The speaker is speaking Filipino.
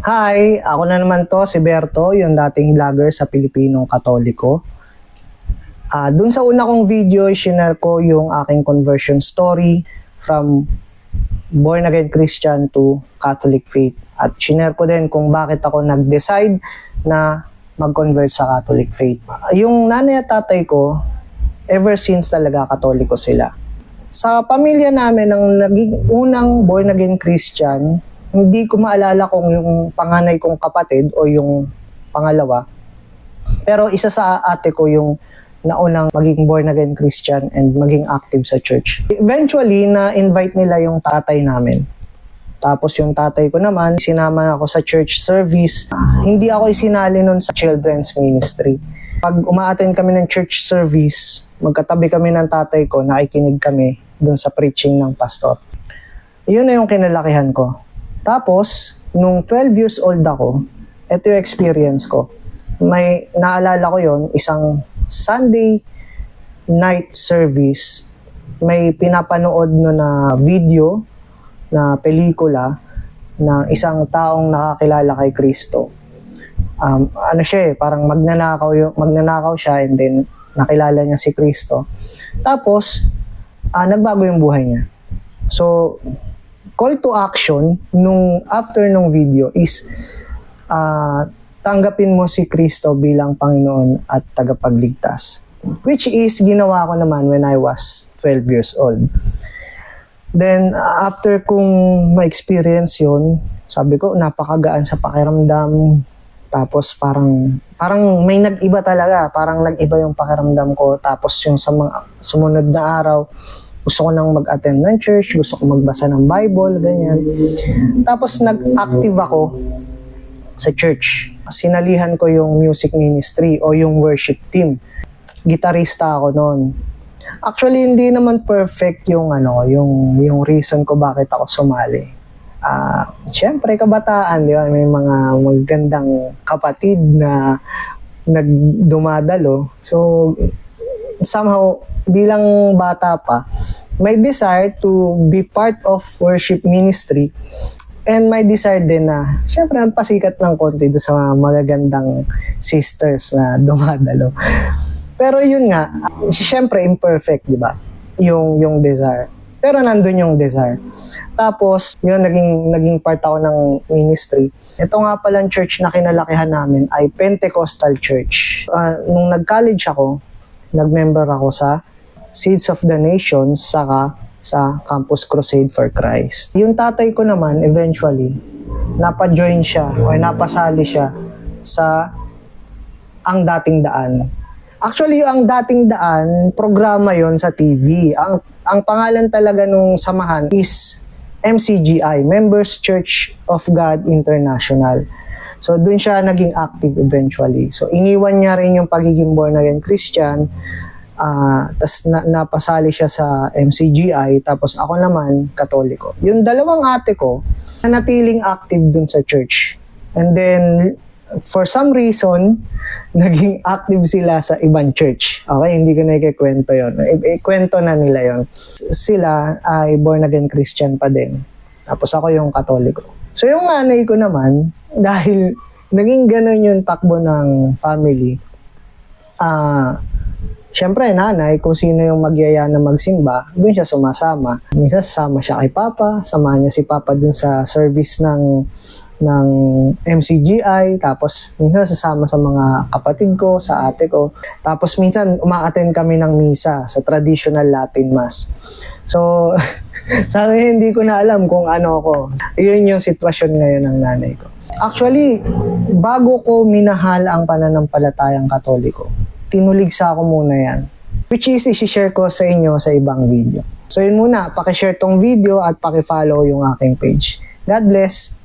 Hi, ako na naman to, si Berto, yung dating vlogger sa Pilipinong Katoliko. Dun sa una kong video, share ko yung aking conversion story from born again Christian to Catholic faith. At share ko din kung bakit ako nag-decide na mag-convert sa Catholic faith. Yung nanay at tatay ko, ever since talaga Katoliko sila. Sa pamilya namin, ang naging unang born again Christian, hindi ko maalala kung yung panganay kong kapatid o yung pangalawa. Pero isa sa ate ko yung naunang maging born again Christian and maging active sa church. Eventually, na-invite nila yung tatay namin. Tapos yung tatay ko naman, sinama ako sa church service. Hindi ako isinali nun sa children's ministry. Pag uma-attend kami ng church service, magkatabi kami ng tatay ko, nakikinig kami dun sa preaching ng pastor. Yun na yung kinalakihan ko. Tapos, nung 12 years old ako, ito yung experience ko. May naalala ko yon, isang Sunday night service, may pinapanood no na video, na pelikula, ng isang taong nakakilala kay Kristo. Ano siya parang magnanakaw siya and then nakilala niya si Kristo. Tapos, nagbago yung buhay niya. So, call to action after nung video is tanggapin mo si Kristo bilang Panginoon at tagapagligtas. Which is ginawa ko naman when I was 12 years old. Then after kong ma-experience yun, sabi ko napakagaan sa pakiramdam. Tapos parang may nag-iba talaga, parang nag-iba yung pakiramdam ko. Tapos yung sa mga sumunod na araw, gusto ko nang mag-attend ng church, gusto ko magbasa ng Bible, ganyan. Tapos nag-active ako sa church. Sinalihan ko yung music ministry o yung worship team. Gitarista ako noon. Actually, hindi naman perfect yung reason ko bakit ako sumali. Siyempre, kabataan, di ba? May mga magandang kapatid na nagdumadalo. So, somehow, bilang bata pa, may desire to be part of worship ministry and may desire din na, syempre, nagpasikat ng konti doon sa mga magagandang sisters na dumadalo. Pero yun nga, syempre, imperfect, di ba? Yung desire. Pero nandun yung desire. Tapos, yun, naging part ako ng ministry. Ito nga palang church na kinalakihan namin ay Pentecostal Church. Nung nag-college ako, nag-member ako sa Seeds of the Nations saka sa Campus Crusade for Christ. Yung tatay ko naman, eventually, napa-join siya o napasali siya sa Ang Dating Daan. Actually, Ang Dating Daan, programa yon sa TV. Ang pangalan talaga nung samahan is MCGI, Members Church of God International. So, dun siya naging active eventually. So, iniwan niya rin yung pagiging born again Christian. Tapos napasali siya sa MCGI. Tapos ako naman, Katoliko. Yung dalawang ate ko, natiling active dun sa church. And then, for some reason, naging active sila sa ibang church. Okay, hindi ko na ikikwento yun. Ikwento na nila yon. Sila ay born again Christian pa din. Tapos ako yung Katoliko. So yung nanay ko naman, dahil naging ganun yung takbo ng family, syempre nanay, kung sino yung magyaya na magsimba, dun siya sumasama. Minsan sasama siya kay Papa, samahan niya si Papa dun sa service ng MCGI, tapos minsan sasama sa mga kapatid ko, sa ate ko. Tapos minsan uma-attend kami ng misa sa traditional Latin Mass. So, sabi hindi ko na alam kung ano ko. Yun yung sitwasyon ngayon ng nanay ko. Actually, bago ko minahal ang pananampalatayang Katoliko, tinuligsa ko muna yan. Which is, i-share ko sa inyo sa ibang video. So yun muna, pakishare tong video at pakifollow yung aking page. God bless!